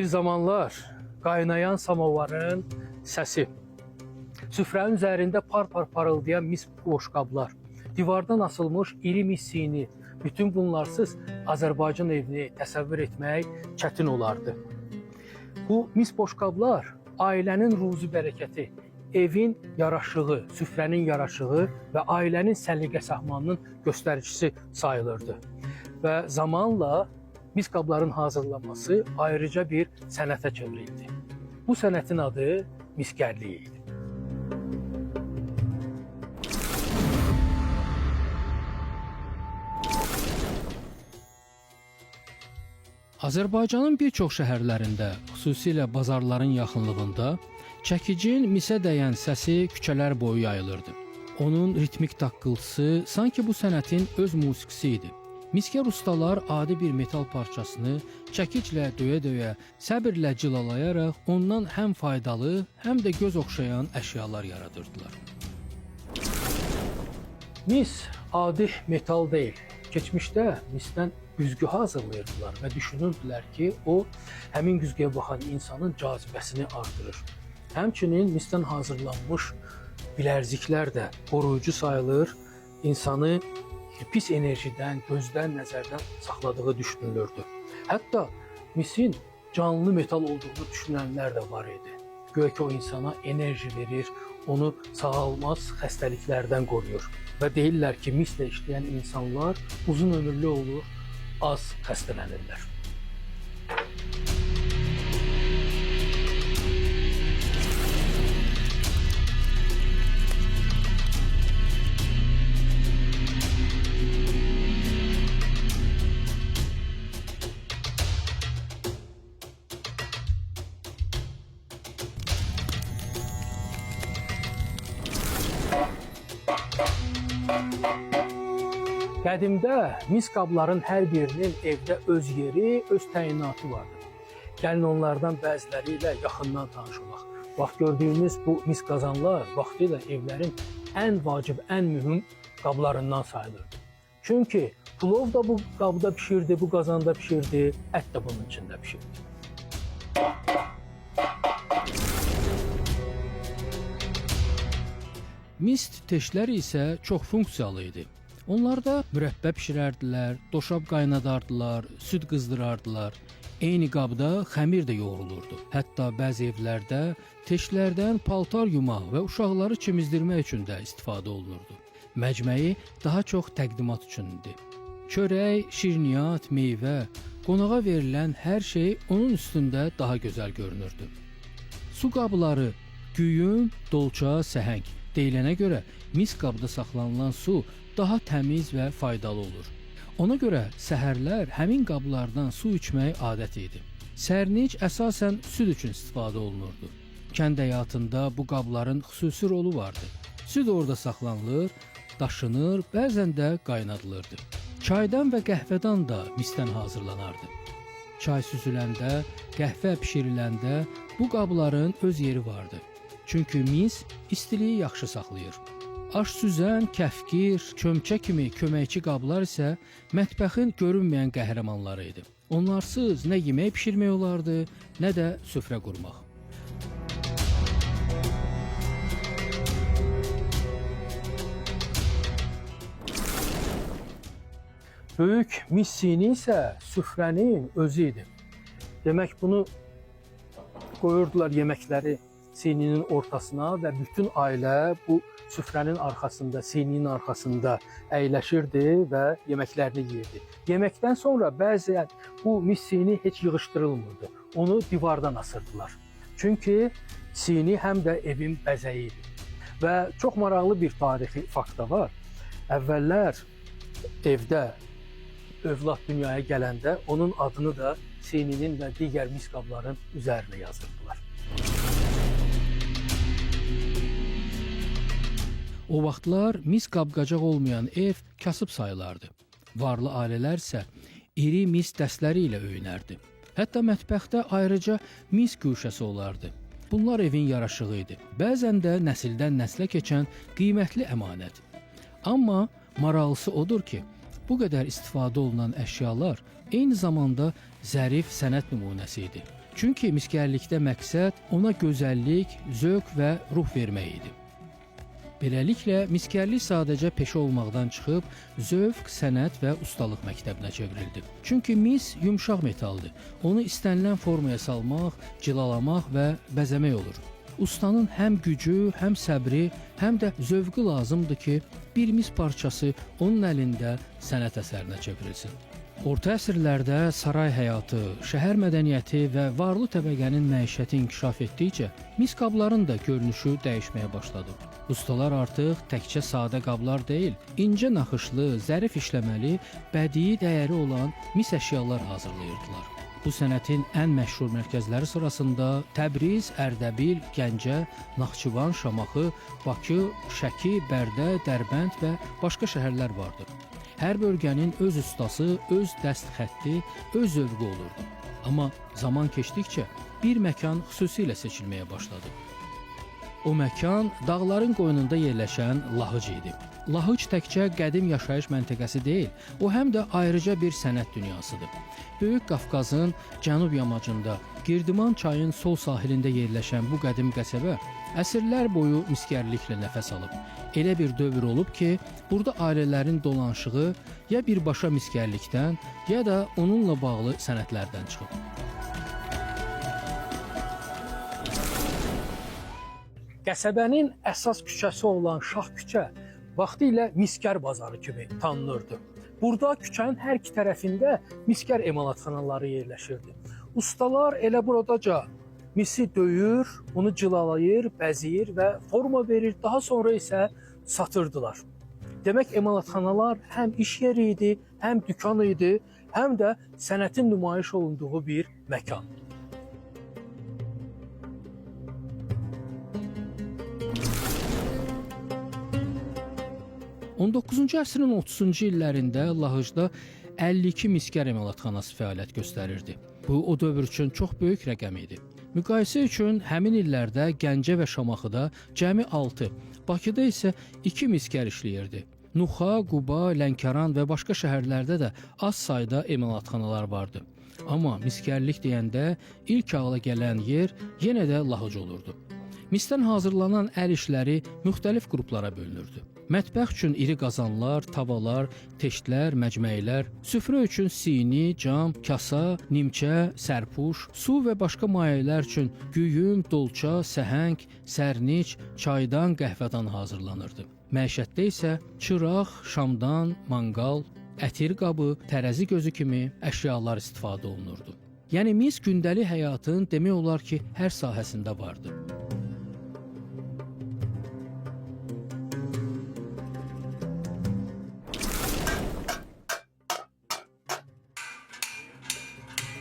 Bir zamanlar qaynayan samovarın səsi, süfrənin üzərində par-par parıldayan mis boşqablar, divardan asılmış iri mis sini, bütün bunlarsız Azərbaycan evini təsəvvür etmək çətin olardı. Bu mis boşqablar ailənin ruzi bərəkəti, evin yaraşığı, süfrənin yaraşığı və ailənin səliqə-səhmanının göstəricisi sayılırdı. Və zamanla mis qabların hazırlanması ayrıca bir sənətə çevrildi. Bu sənətin adı miskərlik idi. Azərbaycanın bir çox şəhərlərində, xüsusilə bazarların yaxınlığında çəkicin misə dəyən səsi küçələr boyu yayılırdı. Onun ritmik taqqıltısı sanki bu sənətin öz musiqisi idi. Miskər ustalar adi bir metal parçasını çəkiclə döyə-döyə, səbirlə cilalayaraq ondan həm faydalı, həm də göz oxşayan əşyalar yaradırdılar. Mis adi metal deyil. Keçmişdə misdən güzgü hazırlayırdılar və düşünürdülər ki, o həmin güzgüyə baxan insanın cazibəsini artırır. Həmçinin misdən hazırlanmış bilərziklər də qoruyucu sayılır, insanı pis enerjidən, gözdən, nəzərdən saxladığı düşünülürdü. Hətta misin canlı metal olduğunu düşünənlər də var idi. Göyə ki, o insana enerji verir, onu sağalmaz xəstəliklərdən qoruyur. Və deyirlər ki, mislə işləyən insanlar uzun ömürlü olur, az xəstələnirlər. Qədimdə mis qabların hər birinin evdə öz yeri, öz təyinatı vardı. Gəlin onlardan bəziləri ilə yaxından tanış olaq. Bax, gördüyünüz bu mis qazanlar vaxtilə evlərin ən vacib, ən mühüm qablarından sayılırdı. Çünki plov da bu qabda pişirdi, bu qazanda pişirdi, ət də bunun içində pişirdi. Mist teşləri isə çox funksiyalı idi. Onlarda mürəbbə bişirərdilər, doşab qaynadardılar, süd qızdırardılar. Eyni qabda xəmir də yoğrulurdu. Hətta bəzi evlərdə teşlərdən paltar yumaq və uşaqları çimizdirmək üçün də istifadə olunurdu. Məcməyi daha çox təqdimat üçün idi. Çörək, şirniyyat, meyvə, qonağa verilən hər şey onun üstündə daha gözəl görünürdü. Su qabları, güyüm, dolça, səhəng deyilənə görə mis qabda saxlanılan su daha təmiz və faydalı olur. Ona görə səhərlər həmin qablardan su içmək adət idi. Sərnic əsasən süd üçün istifadə olunurdu. Kənd həyatında bu qabların xüsusi rolu vardı. Süd orada saxlanılır, daşınır, bəzən də qaynadılırdı. Çaydan və qəhvədan da misdən hazırlanardı. Çay süzüləndə, qəhvə bişiriləndə bu qabların öz yeri vardı. Çünki mis istiliyi yaxşı saxlayır. Aş süzən, kəfkir, çömçə kimi köməkçi qablar isə mətbəxin görünməyən qəhrəmanları idi. Onlarsız nə yemək bişirmək olardı, nə də süfrə qurmaq. Böyük mis sini isə süfrənin özü idi. Demək, bunu qoyurdular yeməkləri sininin ortasına və bütün ailə bu süfrənin arxasında, sininin arxasında əyləşirdi və yeməklərini yeyirdi. Yeməkdən sonra bəzən bu mis sini heç yığışdırılmırdı. Onu divardan asırdılar. Çünki sini həm də evin bəzəyi idi. Və çox maraqlı bir tarixi fakt da var. Əvvəllər evdə övlad dünyaya gələndə onun adını da sininin və digər mis qabların üzərinə yazırdılar. O vaxtlar mis qab-qacaq olmayan ev kasıb sayılardı. Varlı ailələr isə iri mis dəstləri ilə öyünərdi. Hətta mətbəxdə ayrıca mis güşəsi olardı. Bunlar evin yaraşığı idi. Bəzən də nəsildən nəslə keçən qiymətli əmanət. Amma maraqlısı odur ki, bu qədər istifadə olunan əşyalar eyni zamanda zərif sənət nümunəsi idi. Çünki miskərlikdə məqsəd ona gözəllik, zövq və ruh vermək idi. Beləliklə, miskərlik sadəcə peşə olmaqdan çıxıb, zövq, sənət və ustalıq məktəbinə çevrildi. Çünki mis yumşaq metaldır. Onu istənilən formaya salmaq, cilalamaq və bəzəmək olur. Ustanın həm gücü, həm səbri, həm də zövqü lazımdır ki, bir mis parçası onun əlində sənət əsərinə çevrilsin. Orta əsrlərdə saray həyatı, şəhər mədəniyyəti və varlı təbəqənin məişəti inkişaf etdikcə, mis qabların da görünüşü dəyişməyə başladı. Ustalar artıq təkcə sadə qablar deyil, incə naxışlı, zərif işləməli, bədii dəyəri olan mis əşyalar hazırlayırdılar. Bu sənətin ən məşhur mərkəzləri sırasında Təbriz, Ərdəbil, Gəncə, Naxçıvan, Şamaxı, Bakı, Şəki, Bərdə, Dərbənd və başqa şəhərlər vardı. Hər bölgənin öz ustası, öz dəst xətti, öz zövqü olurdu. Amma zaman keçdikcə bir məkan xüsusilə seçilməyə başladı. O məkan dağların qoynunda yerləşən Lahıc idi. Lahıc təkcə qədim yaşayış məntəqəsi deyil, o həm də ayrıca bir sənət dünyasıdır. Böyük Qafqazın cənub yamacında, Girdiman çayın sol sahilində yerləşən bu qədim qəsəbə əsrlər boyu miskərliklə nəfəs alıb. Elə bir dövr olub ki, burada ailələrin dolanışığı ya birbaşa miskərlikdən, ya da onunla bağlı sənətlərdən çıxıb. Qəsəbənin əsas küçəsi olan Şah küçə vaxtilə miskər bazarı kimi tanınırdı. Burada küçənin hər iki tərəfində miskər emalatxanaları yerləşirdi. Ustalar elə buradaca misi döyür, onu cilalayır, bəzəyir və forma verir, daha sonra isə satırdılar. Demək, emalatxanalar həm iş yeri idi, həm dükan idi, həm də sənətin nümayiş olunduğu bir məkan. 19-cu əsrin 30-cu illərində Lahıcda 52 miskər emalatxanası fəaliyyət göstərirdi. Bu, o dövr üçün çox böyük rəqəm idi. Müqayisə üçün həmin illərdə Gəncə və Şamaxıda cəmi 6, Bakıda isə 2 miskər işləyirdi. Nuxa, Quba, Lənkəran və başqa şəhərlərdə də az sayda emalatxanalar vardı. Amma miskərlik deyəndə ilk ağla gələn yer yenə də Lahıc olurdu. Misdən hazırlanan əl işləri müxtəlif qruplara bölünürdü. Mətbəx üçün iri qazanlar, tavalar, teştlər, məcməylər, süfrə üçün sini, cam, kasa, nimçə, sərpuş, su və başqa mayələr üçün güyüm, dolça, səhəng, sərnic, çaydan, qəhvədan hazırlanırdı. Məişətdə isə çıraq, şamdan, manqal, ətir qabı, tərəzi gözü kimi əşyalar istifadə olunurdu. Yəni mis gündəlik həyatın demək olar ki, hər sahəsində vardı.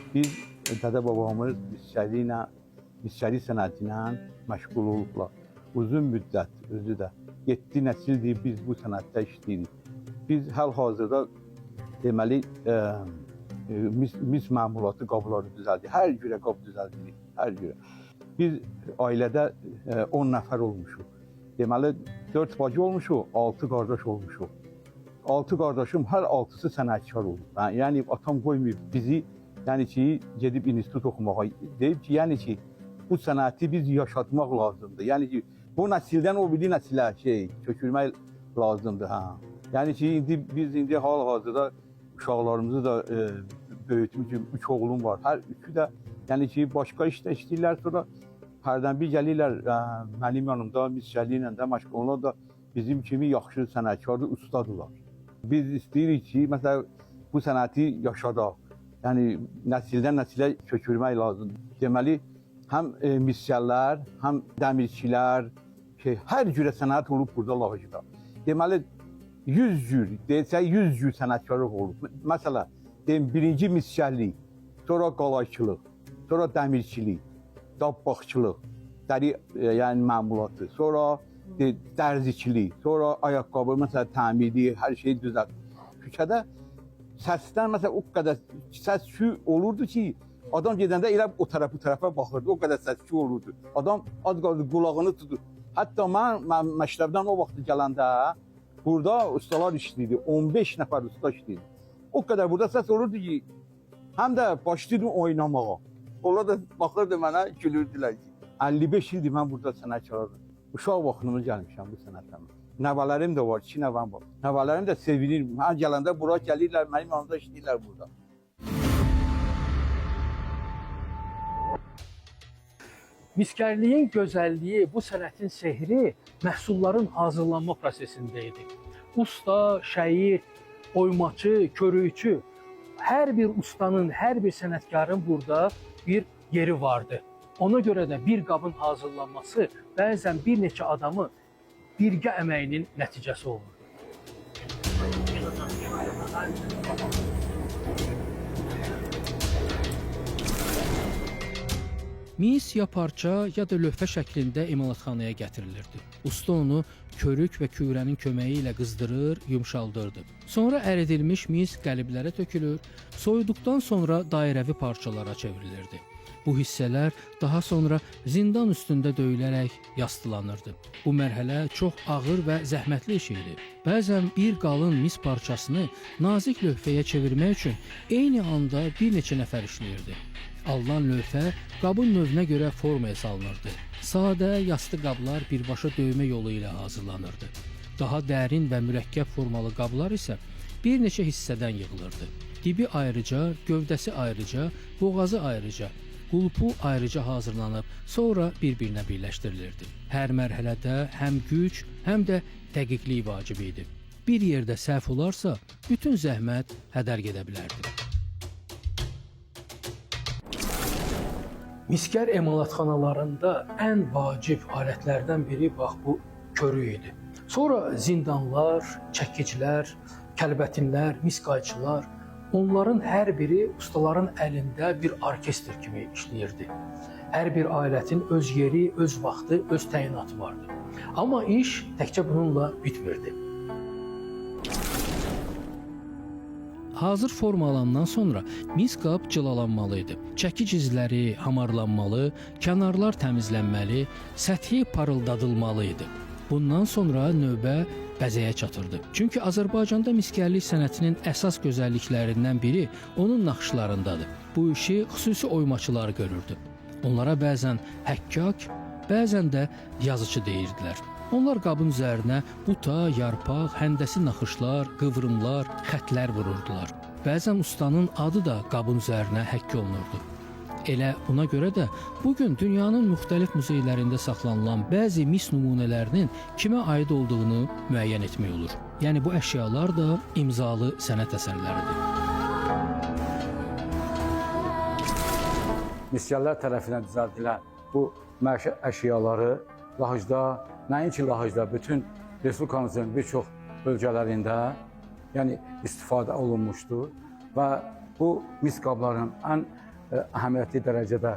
Biz dədə babamız miskəri sənəti ilə məşğul olublar. Uzun müddət, özü də 7 nəsildir biz bu sənətdə işləyirik. Biz hal-hazırda deməli mis məmulatı qabları düzəldik. Hər cürə qab düzəldirik, hər cürə. Biz ailədə 10 nəfər olmuşuq. Deməli 4 bacı olmuşuq, 6 qardaş olmuşuq. 6 qardaşım hər 6-sı sənətkar olub. Yəni atam qoymayıb bizi, yəni ki, gedib institut oxumağa. Deyib ki, yəni ki, bu sənəti biz yaşatmaq lazımdır. Yəni ki, bu nəsildən o biri nəsilə köçürmək lazımdır. Yəni ki, biz hal-hazırda uşaqlarımızı da böyütmüşük, 3 oğlum var. Hər üçü də, yəni ki, başqa işdə işləyirlər, sonra hərdən bir gəlirlər mənim yanımda, miskərliklə də məşğul onlar da bizim kimi yaxşı sənətkardır, ustadırlar. Biz istəyirik ki, məsələn, bu sənəti yaşadaq. Yəni, nəsildən nəsilə köçürmək lazımdır. Deməli, həm miskərlər, həm dəmirçilər, hər cürə sənət olub burada Lahıcda. Deməli, 100 cür, deyilsə 100 cür sənətkarlıq olub. Məsələn, birinci miskərlik, sonra qalayçılıq, sonra dəmirçilik, dabbaqçılıq, dəri yəni məmulatı, sonra dərziçilik, sonra ayaqqabı, məsələn, təmiri, hər şey düzəldir. Küçədə səsdən, məsələn, o qədər səs-küy olurdu ki, adam gedəndə elə o tərəfə baxırdı, o qədər səs-küy olurdu. Adam az qaldı, qulağını tutur. Hətta mən məktəbdən o vaxt gələndə, burada ustalar işləyirdi, 15 nəfər usta işləyirdi. O qədər burada səs olurdu ki, həm də başlayırdım oynamağa. Onlar da baxırdı mənə, gülürdülər ki, 55 ildir mən burada sənət çalardım. Uşaq vaxtımız gəlmişəm bu sənətdən. Nəvələrim də var, 2 nəvəm var. Nəvələrim də sevinir. Mən gələndə bura gəlirlər, mənim yanımda işləyirlər burada. Miskərliyin gözəlliyi, bu sənətin sehri məhsulların hazırlanma prosesində idi. Usta, şəir, oymaçı, körükçü, hər bir ustanın, hər bir sənətkarın burada bir yeri vardı. Ona görə də bir qabın hazırlanması bəzən bir neçə adamın birgə əməyinin nəticəsi olur. Mis ya parça ya da lövhə şəklində emalatxanaya gətirilirdi. Usta onu körük və kürənin köməyi ilə qızdırır, yumşaldırdı. Sonra əridilmiş mis qəliblərə tökülür, soyuduqdan sonra dairəvi parçalara çevrilirdi. Bu hissələr daha sonra zindan üstündə döyülərək yastılanırdı. Bu mərhələ çox ağır və zəhmətli iş idi. Bəzən bir qalın mis parçasını nazik lövhəyə çevirmək üçün eyni anda bir neçə nəfər işləyirdi. Alınan lövhə qabın növünə görə formaya salınırdı. Sadə, yastı qablar birbaşa döymə yolu ilə hazırlanırdı. Daha dərin və mürəkkəb formalı qablar isə bir neçə hissədən yığılırdı. Dibi ayrıca, gövdəsi ayrıca, boğazı ayrıca, qulpu ayrıca hazırlanıb, sonra bir-birinə birləşdirilirdi. Hər mərhələdə həm güc, həm də dəqiqlik vacib idi. Bir yerdə səhv olarsa, bütün zəhmət hədər gedə bilərdi. Miskər emalatxanalarında ən vacib alətlərdən biri bax bu körük idi. Sonra zindanlar, çəkicilər, kəlbətinlər, miskayçılar, onların hər biri ustaların əlində bir orkestr kimi işləyirdi. Hər bir alətin öz yeri, öz vaxtı, öz təyinatı vardı. Amma iş təkcə bununla bitmirdi. Hazır formalandan sonra mis qab cılalanmalı idi. Çəkic izləri hamarlanmalı, kənarlar təmizlənməli, səthi parıldadılmalı idi. Bundan sonra növbə bəzəyə çatırdı. Çünki Azərbaycanda miskərlik sənətinin əsas gözəlliklərindən biri onun naxışlarındadır. Bu işi xüsusi oymaçılar görürdü. Onlara bəzən həkkak, bəzən də yazıcı deyirdilər. Onlar qabın üzərinə buta, yarpaq, həndəsi naxışlar, qıvrımlar, xətlər vururdular. Bəzən ustanın adı da qabın üzərinə həkk olunurdu. Elə buna görə də bugün dünyanın müxtəlif muzeylərində saxlanılan bəzi mis nümunələrinin kimə aid olduğunu müəyyən etmək olur. Yəni bu əşyalar da imzalı sənət əsərləridir. Miskərlər tərəfindən düzəldilən bu məişə əşyaları Lahıcda, nəinki Lahıcda, bütün Respublikamızın bir çox bölgələrində istifadə olunmuşdur və bu mis qabların ən əhəmiyyətli dərəcədə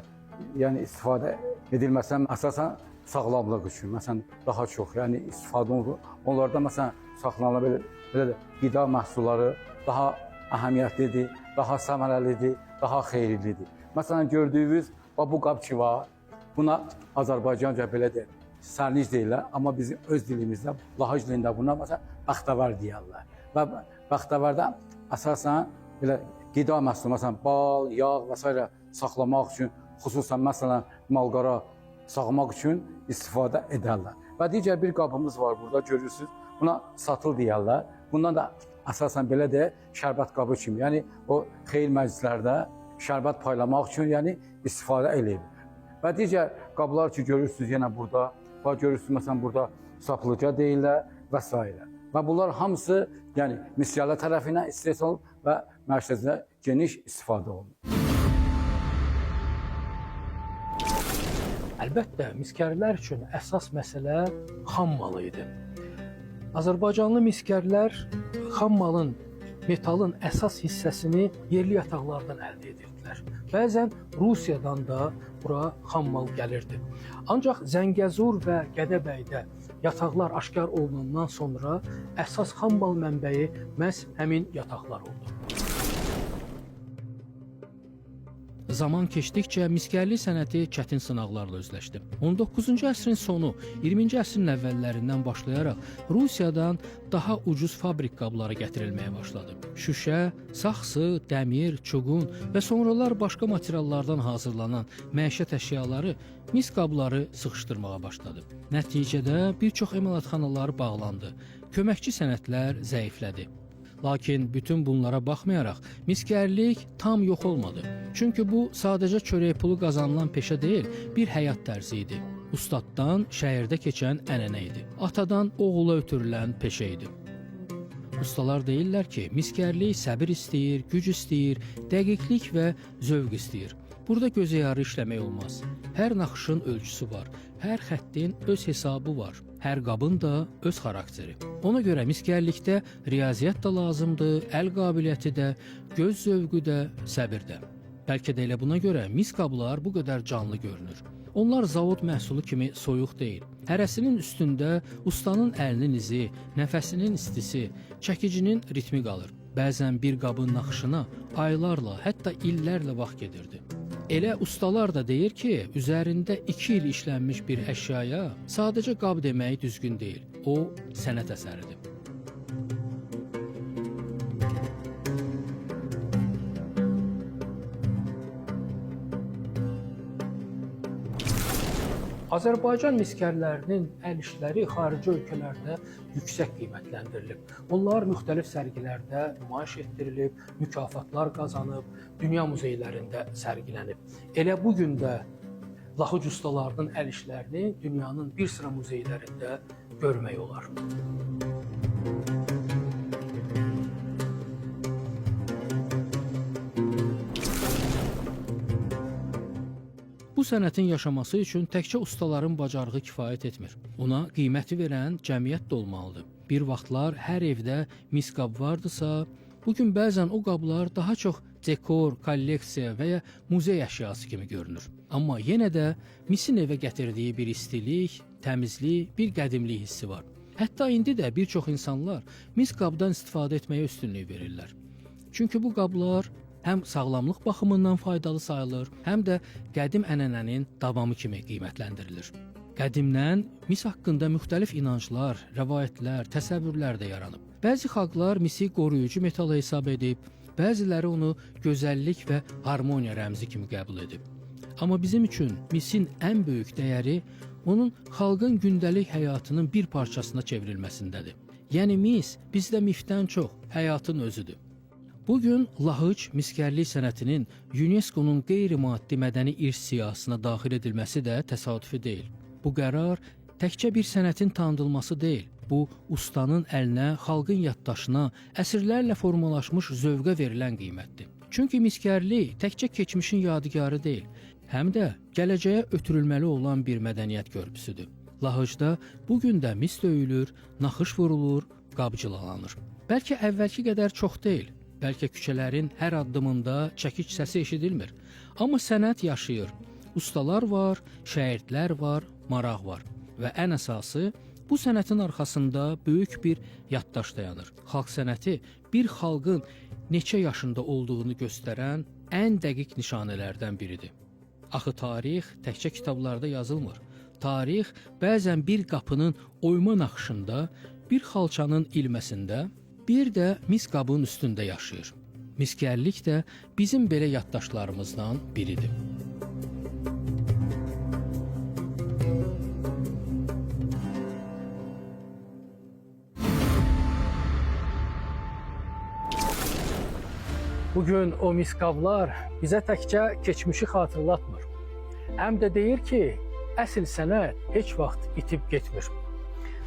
istifadə edilməsə əsasən sağlamlıq üçün, məsələn, daha çox istifadə olunur. Onlarda məsələn saxlanılan belə qida məhsulları daha əhəmiyyətlidir, daha səmərəlidir, daha xeyirlidir. Məsələn, gördüyünüz bu qab ki var, buna Azərbaycanca belə deyil, sərnic deyirlər, amma bizim öz dilimizdə, Lahıc dilində buna məsələn bəxtəvər deyirlər. Və bəxtəvərdə əsasən belə qida məhsulu, məsələn, bal, yağ və s. saxlamaq üçün, xüsusən məsələn malqara sağmaq üçün istifadə edərlər. Və digər bir qabımız var burada, görürsünüz, buna satıl deyirlər. Bundan da əsasən belə deyək, şərbət qabı kimi, o xeyir məclislərdə şərbət paylamaq üçün istifadə edilir. Və digər qablar ki, görürsünüz yenə burada, görürsünüz, məsələn, burada saplıca deyirlər və s. Və bunlar hamısı miskərlər tərəfindən istehsal olunub və mərkəzdə geniş istifadə olunur. Əlbəttə, miskərlər üçün əsas məsələ xam malı idi. Azərbaycanlı miskərlər xam malın, metalın əsas hissəsini yerli yataqlardan əldə edirdilər. Bəzən Rusiyadan da bura xam mal gəlirdi. Ancaq Zəngəzur və Gədəbəydə yataqlar aşkar olunandan sonra əsas xam mal mənbəyi məhz həmin yataqlar oldu. zaman keçdikcə miskərlik sənəti çətin sınaqlarla üzləşdi. 19-cu əsrin sonu, 20-ci əsrin əvvəllərindən başlayaraq Rusiyadan daha ucuz fabrik qabları gətirilməyə başladı. Şüşə, saxsı, dəmir, çuğun və sonralar başqa materiallardan hazırlanan məişət əşyaları mis qabları sıxışdırmağa başladı. Nəticədə bir çox emalatxanalar bağlandı. Köməkçi sənətlər zəiflədi. Lakin bütün bunlara baxmayaraq miskərlik tam yox olmadı. Çünki bu sadəcə çörək pulu qazanılan peşə deyil, bir həyat tərzi idi. Ustaddan şəhərdə keçən ənənə idi. Atadan oğula ötürülən peşə idi. Ustalar deyirlər ki, miskərlik səbir istəyir, güc istəyir, dəqiqlik və zövq istəyir. Burada gözəyarı işləmək olmaz. Hər naxışın ölçüsü var, hər xəttin öz hesabı var, hər qabın da öz xarakteri. Ona görə miskərlikdə riyaziyyat da lazımdır, əl qabiliyyəti də, göz zövqü də, səbir də. Bəlkə də elə buna görə mis qablar bu qədər canlı görünür. Onlar zavod məhsulu kimi soyuq deyil. Hərəsinin üstündə ustanın əlinin izi, nəfəsinin istisi, çəkicinin ritmi qalır. Bəzən bir qabın naxışına aylarla, hətta illərlə vaxt gedirdi. Elə ustalar da deyir ki, üzərində 2 il işlənmiş bir əşyaya sadəcə qab demək düzgün deyil. O, sənət əsəridir. Azərbaycan miskərlərinin əl işləri xarici ölkələrdə yüksək qiymətləndirilib. Onlar müxtəlif sərgilərdə nümayiş etdirilib, mükafatlar qazanıb, dünya muzeylərində sərgilənib. Elə bu gün də Lahıc ustalarının əl işlərini dünyanın bir sıra muzeylərində görmək olar. Bu sənətin yaşaması üçün təkcə ustaların bacarığı kifayət etmir. Ona qiyməti verən cəmiyyət də olmalıdır. Bir vaxtlar hər evdə mis qab vardısa, bugün bəzən o qablar daha çox dekor, kolleksiya və ya muzey əşyası kimi görünür. Amma yenə də misin evə gətirdiyi bir istilik, təmizlik, bir qədimlik hissi var. Hətta indi də bir çox insanlar mis qabdan istifadə etməyə üstünlük verirlər. Çünki bu qablar həm sağlamlıq baxımından faydalı sayılır, həm də qədim ənənənin davamı kimi qiymətləndirilir. Qədimdən mis haqqında müxtəlif inanclar, rəvayətlər, təsəvvürlər də yaranıb. Bəzi xalqlar misi qoruyucu metal hesab edib, bəziləri onu gözəllik və harmoniya rəmzi kimi qəbul edib. Amma bizim üçün misin ən böyük dəyəri onun xalqın gündəlik həyatının bir parçasına çevrilməsindədir. Yəni mis bizdə mifdən çox həyatın özüdür. Bugün Lahıc miskərlik sənətinin UNESCO-nun qeyri-maddi mədəni irs siyahısına daxil edilməsi də təsadüfi deyil. Bu qərar təkcə bir sənətin tanıdılması deyil, bu ustanın əlinə, xalqın yaddaşına, əsrlərlə formalaşmış zövqə verilən qiymətdir. Çünki miskərlik təkcə keçmişin yadigarı deyil, həm də gələcəyə ötürülməli olan bir mədəniyyət körpüsüdür. Lahıcda bugün də mis döyülür, naxış vurulur, qabcılanır. Bəlkə əvvəlki qədər çox deyil. Bəlkə küçələrin hər addımında çəkic səsi eşidilmir. Amma sənət yaşayır. Ustalar var, şagirdlər var, maraq var. Və ən əsası, bu sənətin arxasında böyük bir yaddaş dayanır. Xalq sənəti bir xalqın neçə yaşında olduğunu göstərən ən dəqiq nişanələrdən biridir. Axı tarix təkcə kitablarda yazılmır. Tarix bəzən bir qapının oyma naxışında, bir xalçanın ilməsində, bir də mis qabın üstündə yaşayır. Miskərlik də bizim belə yaddaşlarımızdan biridir. Bugün o mis qablar bizə təkcə keçmişi xatırlatmır. Həm də deyir ki, əsl sənət heç vaxt itib getmir.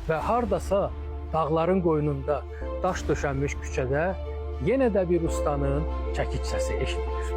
Və hardasa dağların qoynunda daş döşənmiş küçədə yenə də bir ustanın çəkic səsi eşidilir.